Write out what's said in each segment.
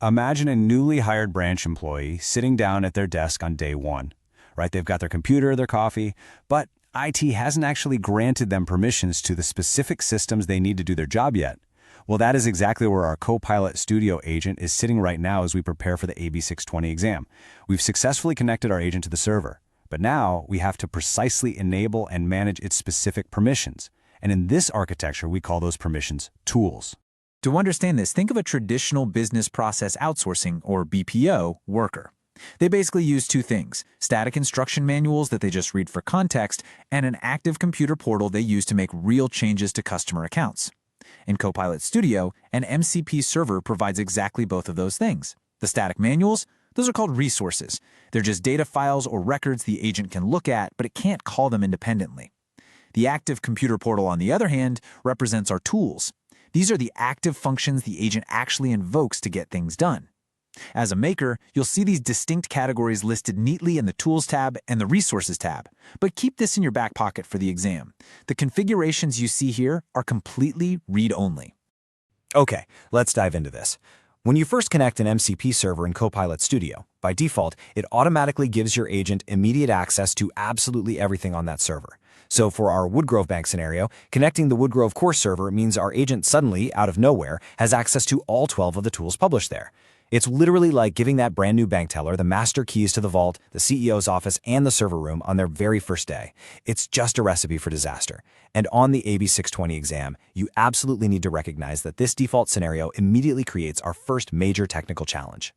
Imagine a newly hired branch employee sitting down at their desk on day one, right? They've got their computer, their coffee, but IT hasn't actually granted them permissions to the specific systems they need to do their job yet. Well, that is exactly where our Copilot Studio agent is sitting right now as we prepare for the AB 620 exam. We've successfully connected our agent to the server, but now we have to precisely enable and manage its specific permissions. And in this architecture, we call those permissions tools. To understand this, think of a traditional business process outsourcing, or BPO, worker. They basically use two things: static instruction manuals that they just read for context, and an active computer portal they use to make real changes to customer accounts. In Copilot Studio, an MCP server provides exactly both of those things. The static manuals, those are called resources. They're just data files or records the agent can look at, but it can't call them independently. The active computer portal, on the other hand, represents our tools. These are the active functions the agent actually invokes to get things done. As a maker, you'll see these distinct categories listed neatly in the Tools tab and the Resources tab, but keep this in your back pocket for the exam. The configurations you see here are completely read-only. Okay, let's dive into this. When you first connect an MCP server in Copilot Studio, by default, it automatically gives your agent immediate access to absolutely everything on that server. So for our Woodgrove Bank scenario, connecting the Woodgrove core server means our agent suddenly, out of nowhere, has access to all 12 of the tools published there. It's literally like giving that brand new bank teller the master keys to the vault, the CEO's office, and the server room on their very first day. It's just a recipe for disaster. And on the AB 620 exam, you absolutely need to recognize that this default scenario immediately creates our first major technical challenge.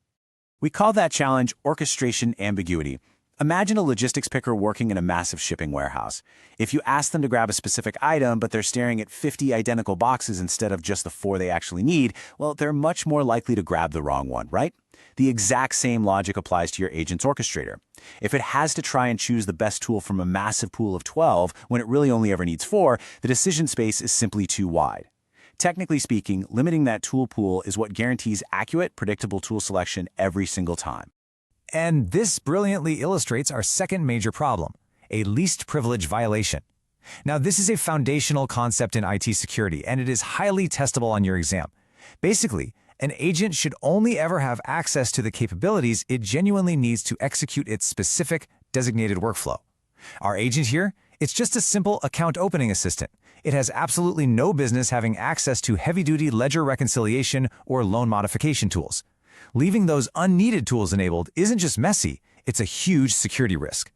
We call that challenge orchestration ambiguity. Imagine a logistics picker working in a massive shipping warehouse. If you ask them to grab a specific item, but they're staring at 50 identical boxes instead of just the 4 they actually need, well, they're much more likely to grab the wrong one, right? The exact same logic applies to your agent's orchestrator. If it has to try and choose the best tool from a massive pool of 12 when it really only ever needs 4, the decision space is simply too wide. Technically speaking, limiting that tool pool is what guarantees accurate, predictable tool selection every single time. And this brilliantly illustrates our second major problem, a least privilege violation. Now, this is a foundational concept in IT security, and it is highly testable on your exam. Basically, an agent should only ever have access to the capabilities it genuinely needs to execute its specific, designated workflow. Our agent here, it's just a simple account opening assistant. It has absolutely no business having access to heavy-duty ledger reconciliation or loan modification tools. Leaving those unneeded tools enabled isn't just messy, it's a huge security risk.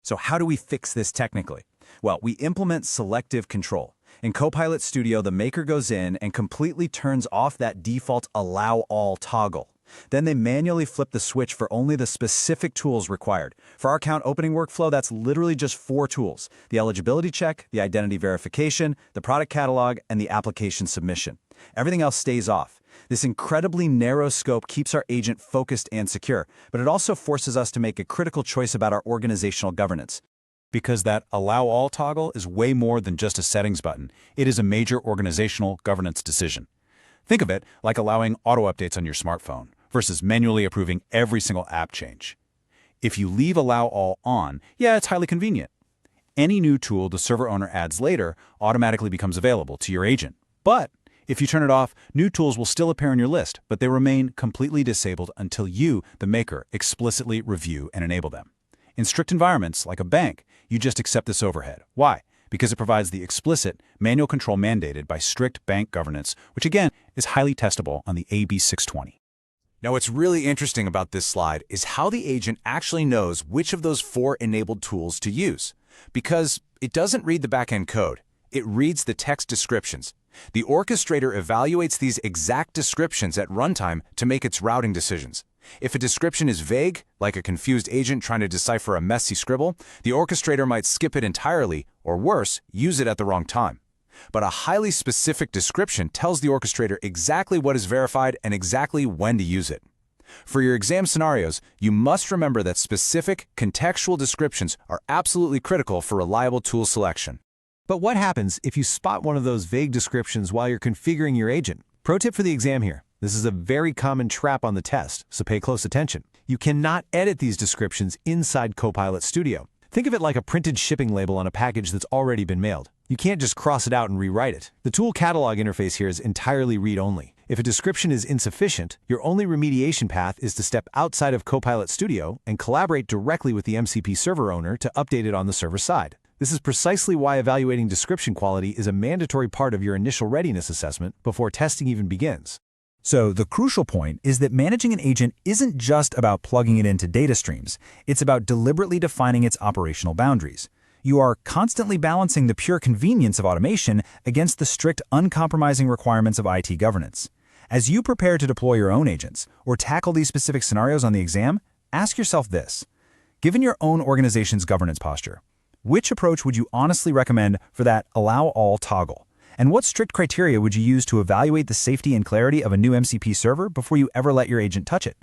So how do we fix this technically? Well, we implement selective control. In Copilot Studio, the maker goes in and completely turns off that default Allow All toggle. Then they manually flip the switch for only the specific tools required. For our account opening workflow, that's literally just 4 tools: the eligibility check, the identity verification, the product catalog, and the application submission. Everything else stays off. This incredibly narrow scope keeps our agent focused and secure, but it also forces us to make a critical choice about our organizational governance. Because that Allow All toggle is way more than just a settings button. It is a major organizational governance decision. Think of it like allowing auto updates on your smartphone versus manually approving every single app change. If you leave Allow All on, yeah, it's highly convenient. Any new tool the server owner adds later automatically becomes available to your agent. But if you turn it off, new tools will still appear on your list, but they remain completely disabled until you, the maker, explicitly review and enable them. In strict environments, like a bank, you just accept this overhead. Why? Because it provides the explicit manual control mandated by strict bank governance, which again is highly testable on the AB 620. Now, what's really interesting about this slide is how the agent actually knows which of those 4 enabled tools to use. Because it doesn't read the backend code, it reads the text descriptions. The orchestrator evaluates these exact descriptions at runtime to make its routing decisions. If a description is vague, like a confused agent trying to decipher a messy scribble, the orchestrator might skip it entirely, or worse, use it at the wrong time. But a highly specific description tells the orchestrator exactly what is verified and exactly when to use it. For your exam scenarios, you must remember that specific, contextual descriptions are absolutely critical for reliable tool selection. But what happens if you spot one of those vague descriptions while you're configuring your agent? Pro tip for the exam here. This is a very common trap on the test, so pay close attention. You cannot edit these descriptions inside Copilot Studio. Think of it like a printed shipping label on a package that's already been mailed. You can't just cross it out and rewrite it. The tool catalog interface here is entirely read-only. If a description is insufficient, your only remediation path is to step outside of Copilot Studio and collaborate directly with the MCP server owner to update it on the server side. This is precisely why evaluating description quality is a mandatory part of your initial readiness assessment before testing even begins. So the crucial point is that managing an agent isn't just about plugging it into data streams. It's about deliberately defining its operational boundaries. You are constantly balancing the pure convenience of automation against the strict, uncompromising requirements of IT governance. As you prepare to deploy your own agents or tackle these specific scenarios on the exam, ask yourself this. Given your own organization's governance posture, which approach would you honestly recommend for that allow all toggle? And what strict criteria would you use to evaluate the safety and clarity of a new MCP server before you ever let your agent touch it?